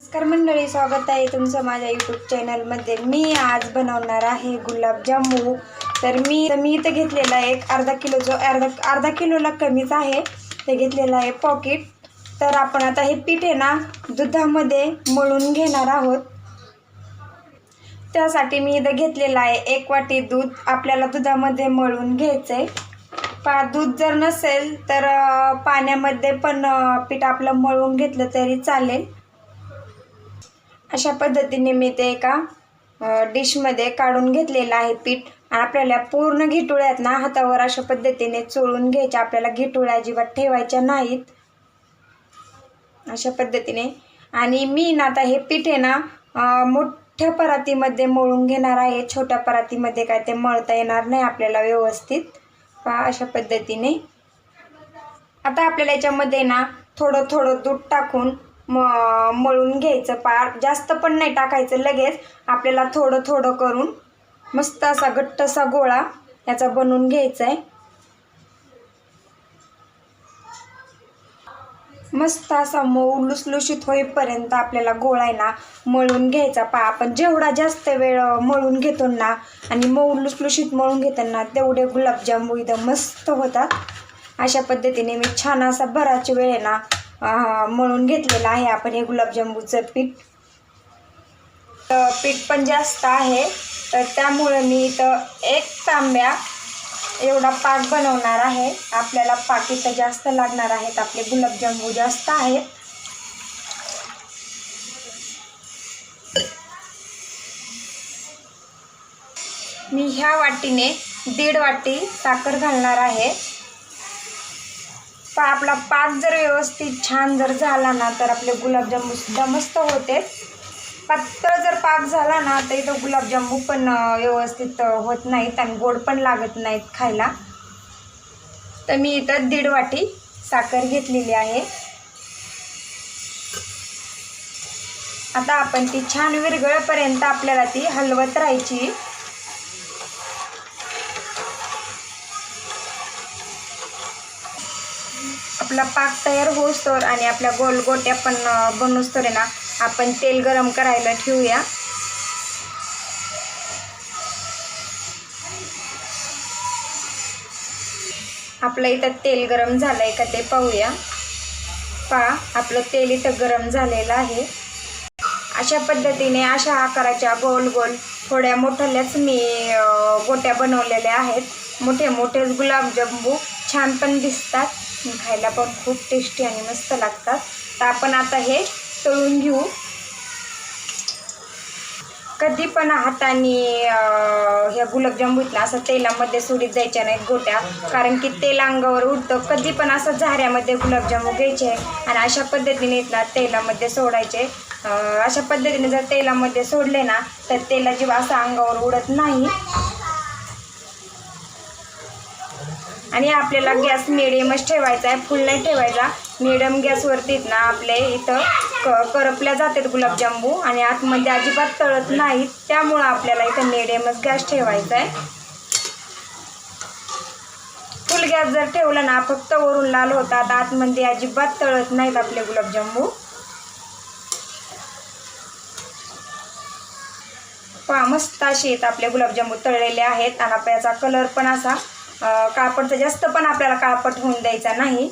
नमस्कार मंडळी, स्वागत आहे तुमचं माझ्या यूट्यूब चॅनलमध्ये। मी आज बनवणार आहे गुलाबजामू। तर मी इथं घेतलेला एक अर्धा किलोला कमीच आहे ते घेतलेला आहे पॉकेट। तर आपण आता हे पीठ आहे ना दुधामध्ये मळून घेणार आहोत। त्यासाठी मी इथं घेतलेला आहे 1 वाटी दूध। आपल्याला दुधामध्ये मळून घ्यायचंय। दूध जर नसेल तर पाण्यामध्ये पण पीठ आपलं मळून घेतलं तरी चालेल। अशा पद्धतीने मी ते एका डिशमध्ये काढून घेतलेलं आहे पीठ। आपल्याला पूर्ण घिटुळ्यात ना हातावर अशा पद्धतीने चोळून घ्यायचे। आपल्याला घिटुळ्या अजिबात ठेवायच्या नाहीत अशा पद्धतीने। आणि मी ना आता हे पीठ आहे ना मोठ्या परातीमध्ये मळून घेणार आहे। छोट्या परातीमध्ये काय ते मळता येणार नाही आपल्याला व्यवस्थित। अशा पद्धतीने आता आपल्याला याच्यामध्ये ना थोडं थोडं दूध टाकून मळून घ्यायचं। जास्त पण नाही टाकायचं, लगेच आपल्याला थोडं थोडं करून मस्त असा घट्टसा गोळा याचा बनवून घ्यायचा आहे। मस्त असा मऊ लुसलुशीत होईपर्यंत आपल्याला गोळा आहे ना मळून घ्यायचा। आपण जेवढा जास्त वेळ मळून घेतो ना आणि मऊ लुसलुशीत मळून घेताना तेवढे गुलाबजामू एकदम मस्त होतात। अशा पद्धतीने मी छान असा बराच वेळ आहे ना मळून घेतलेला आहे आपण हे गुलाबजामुचं पीठ। पीठ पण जास्त आहे तर त्यामुळे मी इथं 1 तांब्या एवढा पाक बनवणार आहे। आपल्याला पाक इथं जास्त लागणार आहेत, आपले गुलाबजामू जास्त आहेत। मी ह्या वाटीने 1.5 वाटी साखर घालणार आहे। आपला पाक जर व्यवस्थित छान जर झाला ना तर आपले गुलाबजामू सुद्धा मस्त होते। पातळ जर पाक झाला ना तर इथं गुलाबजामू पण व्यवस्थित होत नाहीत आणि गोड पण लागत नाहीत खायला। तर मी इथं 1.5 वाटी साखर घेतलेली आहे। आता आपण ती छान विरघळेपर्यंत आपल्याला ती हलवत राहायची। आपला पाक तयार होईस्तोवर आणि आपल्या गोलगोट्या पण बनवूस्तोवर ना आपण तेल गरम करायला ठेवूया। आपलं इथं तेल गरम झालंय का ते पाहूया। आपलं तेल इथं गरम झालेलं आहे। अशा पद्धतीने अशा आकाराच्या गोल गोल थोड्या मोठ्याच मी गोट्या बनवलेल्या आहेत। मोठे मोठेच गुलाबजामू छान पण दिसतात, खायला पण खूप टेस्टी आणि मस्त लागतात। तर आपण आता हे तळून घेऊ। कधी पण हाताने ह्या गुलाबजामुनला असं तेलामध्ये सोडीत जायच्या नाहीत गोट्या, कारण की तेल अंगावर उडतं। कधी पण असं झाऱ्यामध्ये गुलाबजामू घ्यायचे आणि अशा पद्धतीने ना तेलामध्ये सोडायचे। अशा पद्धतीने जर तेलामध्ये सोडले ना तर तेल अजिबात असं अंगावर उडत नाही। आणि आपल्याला गॅस मिडियमच ठेवायचा आहे, फुल नाही ठेवायचा। मिडियम गॅसवरती ना आपले इथं करपल्या जातात गुलाबजामू आणि आतमध्ये अजिबात तळत नाहीत, त्यामुळं आपल्याला इथं मिडियमच गॅस ठेवायचा आहे। फुल गॅस जर ठेवला ना फक्त वरून लाल होतात, आतमध्ये अजिबात तळत नाहीत आपले गुलाबजामू। मस्त असे आपले गुलाबजामू तळलेले आहेत आणि आपल्याचा कलर पण असा काळपट, जास्त पण आपल्याला काळपट होऊन द्यायचा नाही।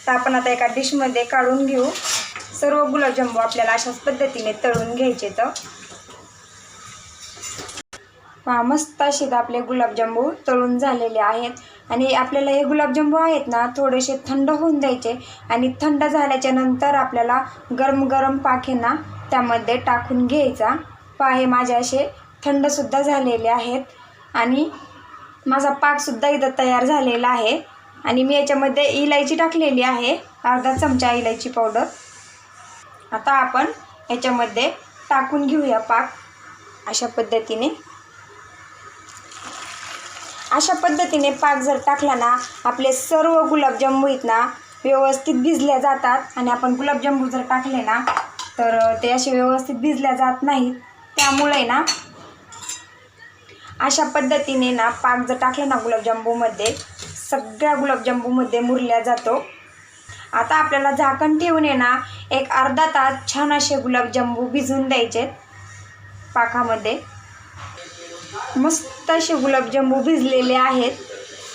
तर आपण आता एका डिशमध्ये काढून घेऊ। सर्व गुलाबजामू आपल्याला अशाच पद्धतीने तळून घ्यायचे। तर मस्त असे आपले गुलाबजामू तळून झालेले आहेत आणि आपल्याला हे गुलाबजामू आहेत ना थोडेसे थंड होऊन द्यायचे आणि थंड झाल्याच्या नंतर आपल्याला गरम गरम पाक आहे ना त्यामध्ये टाकून घ्यायचा। हे माझे असे थंडसुद्धा झालेले आहेत आणि माझा पाकसुद्धा इथं तयार झालेला आहे। आणि मी याच्यामध्ये इलायची टाकलेली आहे, अर्धा चमचा इलायची पावडर। आता आपण याच्यामध्ये टाकून घेऊया पाक अशा पद्धतीने। अशा पद्धतीने पाक जर टाकला ना आपले सर्व गुलाबजामू आहेत ना व्यवस्थित भिजल्या जातात। आणि आपण गुलाबजामू जर टाकले ना तर ते असे व्यवस्थित भिजल्या जात नाहीत, त्यामुळे ना अशा पद्धतीने ना पाक जर टाकला ना गुलाबजामूमध्ये, सगळ्या गुलाबजामूमध्ये मुरल्या जातो। आता आपल्याला झाकण ठेवून आहे ना एक अर्धा तास छान असे गुलाबजांबू भिजून द्यायचे पाकामध्ये. मस्त असे गुलाबजांबू भिजलेले आहेत,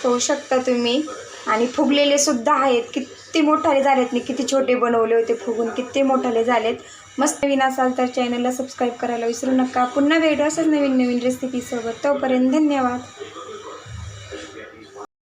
पाहू शकता तुम्ही. आणि फुगलेले सुद्धा आहेत. किती मोठाले झालेत, मी किती छोटे बनवले होते फुगून किती मोठाले झालेत. मस्त नवीन असाल तर चॅनलला सबस्क्राईब करायला विसरू नका. पुन्हा भेटू असंच नवीन नवीन रेसिपीसोबत. तोपर्यंत धन्यवाद.